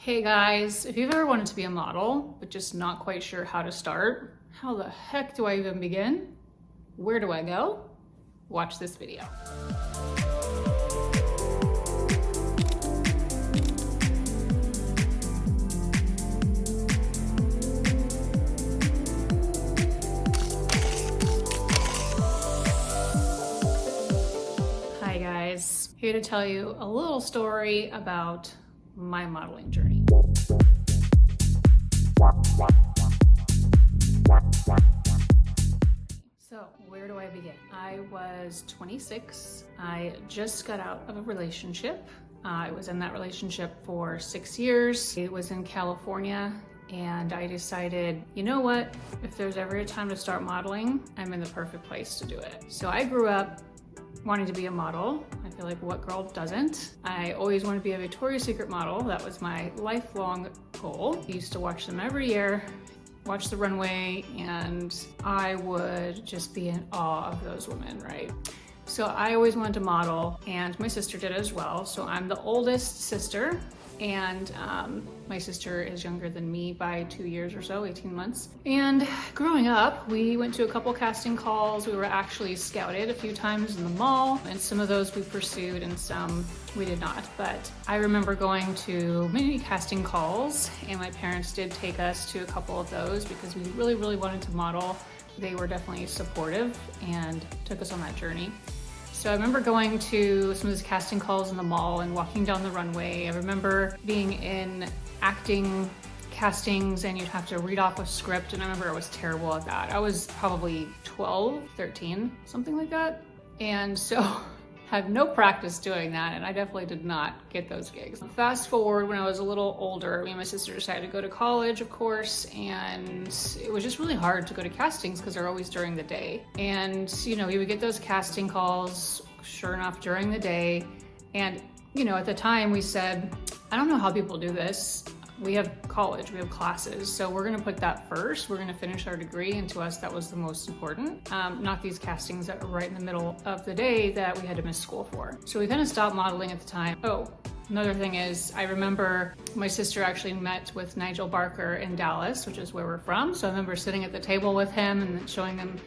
Hey guys, if you've ever wanted to be a model, but just not quite sure how to start, how the heck do I even begin? Where do I go? Watch this video. Hi guys, here to tell you a little story about my modeling journey. So where do I begin? I was 26. I just got out of a relationship. I was in that relationship for 6 years. It was in California, and I decided, you know what? If there's ever a time to start modeling, I'm in the perfect place to do it. So I grew up wanting to be a model. I feel like what girl doesn't? I always wanted to be a Victoria's Secret model. That was my lifelong goal. I used to watch them every year, watch the runway, and I would just be in awe of those women, right? So I always wanted to model, and my sister did as well. So I'm the oldest sister, and my sister is younger than me by 2 years or so, 18 months. And growing up, we went to a couple casting calls. We were actually scouted a few times in the mall, and some of those we pursued and some we did not. But I remember going to many casting calls, and my parents did take us to a couple of those because we really, really wanted to model. They were definitely supportive and took us on that journey. So I remember going to some of these casting calls in the mall and walking down the runway. I remember being in acting castings and you'd have to read off a script, and I remember I was terrible at that. I was probably 12, 13, something like that. And so I had no practice doing that, and I definitely did not get those gigs. Fast forward, when I was a little older, me and my sister decided to go to college, of course, and it was just really hard to go to castings because they're always during the day. And, you know, you would get those casting calls, sure enough, during the day. And, you know, at the time we said, I don't know how people do this. We have college, we have classes, so we're gonna put that first. We're gonna finish our degree, and to us that was the most important. Not these castings that were right in the middle of the day that we had to miss school for. So we kind of stopped modeling at the time. Oh, another thing is, I remember my sister actually met with Nigel Barker in Dallas, which is where we're from. So I remember sitting at the table with him and showing them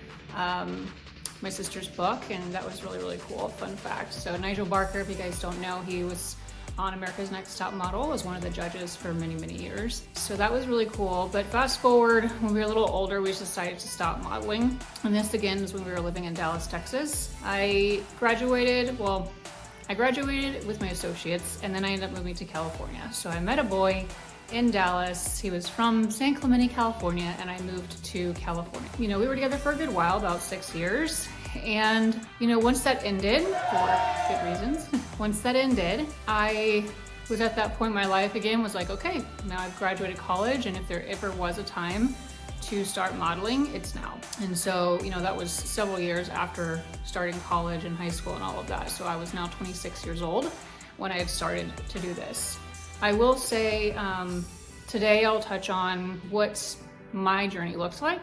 my sister's book, and that was really, really cool. Fun fact. So Nigel Barker, if you guys don't know, he was on America's Next Top Model, was one of the judges for many, many years. So that was really cool. But fast forward, when we were a little older, we decided to stop modeling. And this again is when we were living in Dallas, Texas. I graduated with my associates, and then I ended up moving to California. So I met a boy in Dallas. He was from San Clemente, California, and I moved to California. You know, we were together for a good while, about 6 years. And, you know, once that ended, for good reasons, once that ended, I was at that point in my life again, was like, okay, now I've graduated college, and if there ever was a time to start modeling, it's now. And so, you know, that was several years after starting college and high school and all of that. So I was now 26 years old when I had started to do this. I will say, today I'll touch on what my journey looks like.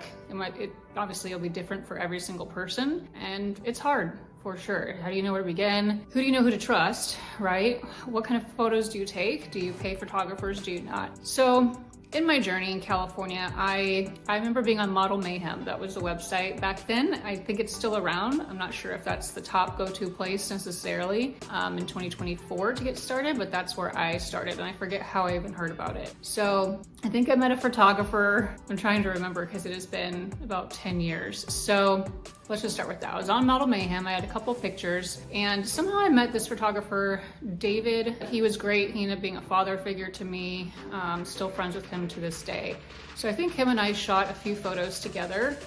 Obviously it'll be different for every single person, and it's hard for sure. How do you know where to begin? Who do you know who to trust, right? What kind of photos do you take? Do you pay photographers? Do you not? So in my journey in California, I remember being on Model Mayhem. That was the website back then. I think it's still around. I'm not sure if that's the top go-to place necessarily in 2024 to get started, but that's where I started, and I forget how I even heard about it. So I think I met a photographer. I'm trying to remember because it has been about 10 years. So let's just start with that. I was on Model Mayhem. I had a couple pictures, and somehow I met this photographer, David. He was great. He ended up being a father figure to me. Still friends with him to this day. So I think him and I shot a few photos together,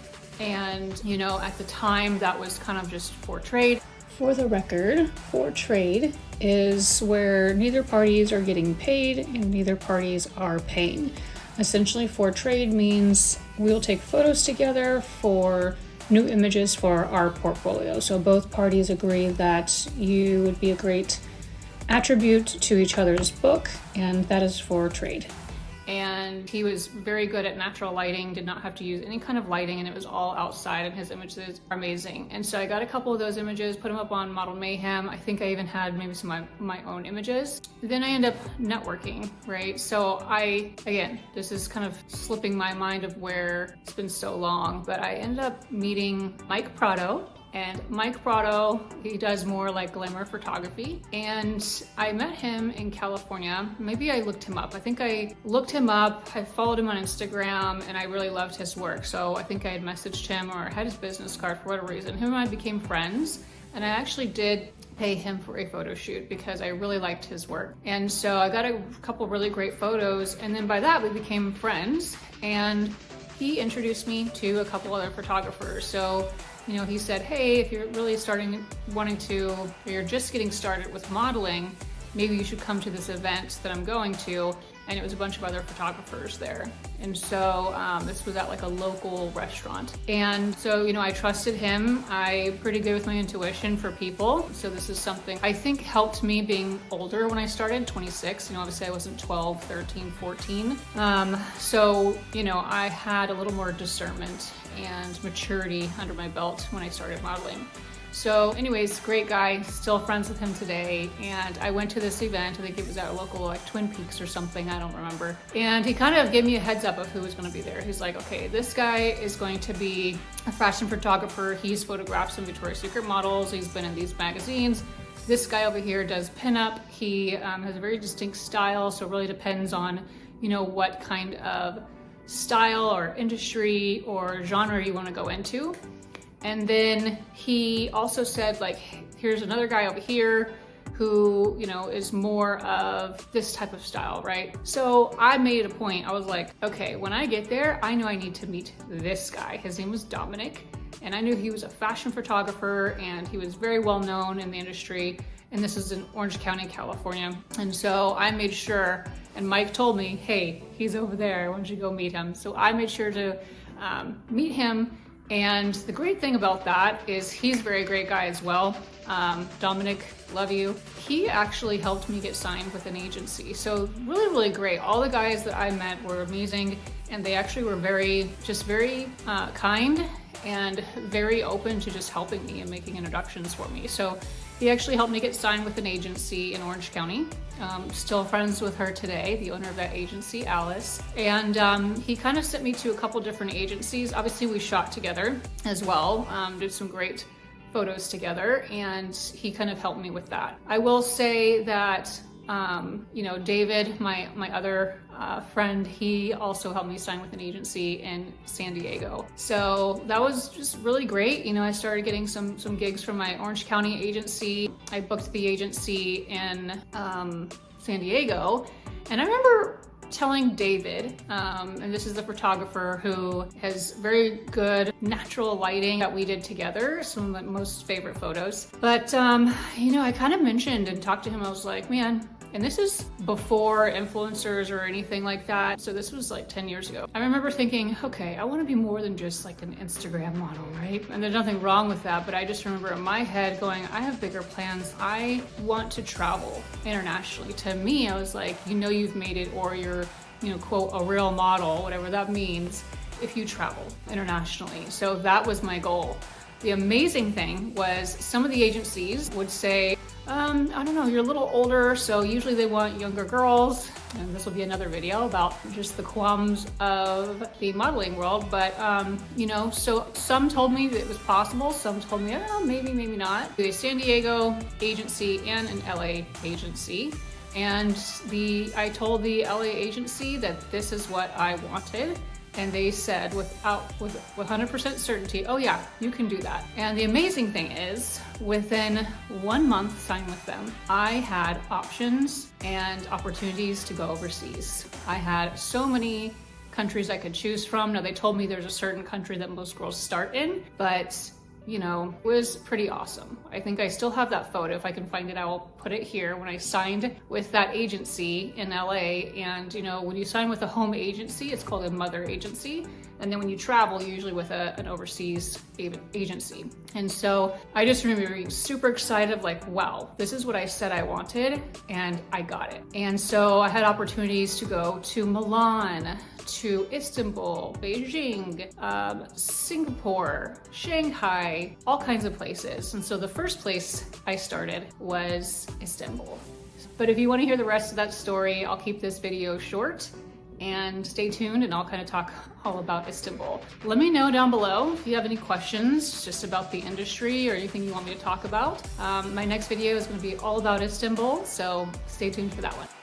and you know, at the time that was kind of just for trade. For the record, for trade is where neither parties are getting paid and neither parties are paying. Essentially, for trade means we'll take photos together for new images for our portfolio. So both parties agree that you would be a great attribute to each other's book, and that is for trade. and he was very good at natural lighting, did not have to use any kind of lighting, and it was all outside, and his images are amazing. And so I got a couple of those images, put them up on Model Mayhem. I think I even had maybe some of my own images. Then I end up networking, right? So again, this is kind of slipping my mind of where it's been so long, but I ended up meeting Mike Prado. And Mike Prado, he does more like glamour photography. And I met him in California. Maybe I looked him up. I think I looked him up, I followed him on Instagram, and I really loved his work. So I think I had messaged him or had his business card for whatever reason. Him and I became friends. And I actually did pay him for a photo shoot because I really liked his work. And so I got a couple really great photos. And then by that, we became friends. And he introduced me to a couple other photographers. So he said, hey, if you're really you're just getting started with modeling, maybe you should come to this event that I'm going to. And it was a bunch of other photographers there. And so this was at like a local restaurant. And so, I trusted him. I'm pretty good with my intuition for people. So this is something I think helped me being older when I started, 26. Obviously I wasn't 12, 13, 14. So, I had a little more discernment and maturity under my belt when I started modeling. So anyways, great guy, still friends with him today. And I went to this event, I think it was at a local like Twin Peaks or something, I don't remember. And he kind of gave me a heads up of who was gonna be there. He's like, okay, this guy is going to be a fashion photographer. He's photographed some Victoria's Secret models. He's been in these magazines. This guy over here does pinup. He has a very distinct style. So it really depends on, what kind of style or industry or genre you wanna go into. And then he also said, like, here's another guy over here who, is more of this type of style, right? So I made a point. I was like, okay, when I get there, I know I need to meet this guy. His name was Dominic, and I knew he was a fashion photographer and he was very well known in the industry. And this is in Orange County, California. And so I made sure, and Mike told me, hey, he's over there. Why don't you go meet him? So I made sure to meet him. And the great thing about that is he's a very great guy as well. Dominic, love you. He actually helped me get signed with an agency. So really, really great. All the guys that I met were amazing, and they actually were very kind and very open to just helping me and making introductions for me. So he actually helped me get signed with an agency in Orange County. Still friends with her today, the owner of that agency, Alice. And he kind of sent me to a couple different agencies. Obviously we shot together as well, did some great photos together, and he kind of helped me with that. I will say that, David, my other friend, he also helped me sign with an agency in San Diego. So that was just really great. I started getting some gigs from my Orange County agency. I booked the agency in San Diego. And I remember telling David, and this is the photographer who has very good natural lighting that we did together, some of my most favorite photos. But, I kind of mentioned and talked to him, I was like, man, and this is before influencers or anything like that. So this was like 10 years ago. I remember thinking, okay, I want to be more than just like an Instagram model, right? And there's nothing wrong with that, but I just remember in my head going, I have bigger plans. I want to travel internationally. To me, I was like, you've made it, or you're, quote, a real model, whatever that means, if you travel internationally. So that was my goal. The amazing thing was some of the agencies would say, I don't know, you're a little older, so usually they want younger girls. And this will be another video about just the qualms of the modeling world. But, so some told me that it was possible. Some told me, oh, maybe not. A San Diego agency and an LA agency. And I told the LA agency that this is what I wanted. And they said with 100% certainty, oh yeah, you can do that. And the amazing thing is, within 1 month signing with them, I had options and opportunities to go overseas. I had so many countries I could choose from. Now they told me there's a certain country that most girls start in, but it was pretty awesome. I think I still have that photo. If I can find it, I will put it here when I signed with that agency in LA. And, when you sign with a home agency, it's called a mother agency. And then when you travel, usually with an overseas agency. And so I just remember being super excited of like, wow, this is what I said I wanted and I got it. And so I had opportunities to go to Milan, to Istanbul, Beijing, Singapore, Shanghai, all kinds of places. And so the first place I started was Istanbul. But if you want to hear the rest of that story, I'll keep this video short and stay tuned and I'll kind of talk all about Istanbul. Let me know down below if you have any questions just about the industry or anything you want me to talk about. My next video is going to be all about Istanbul, so stay tuned for that one.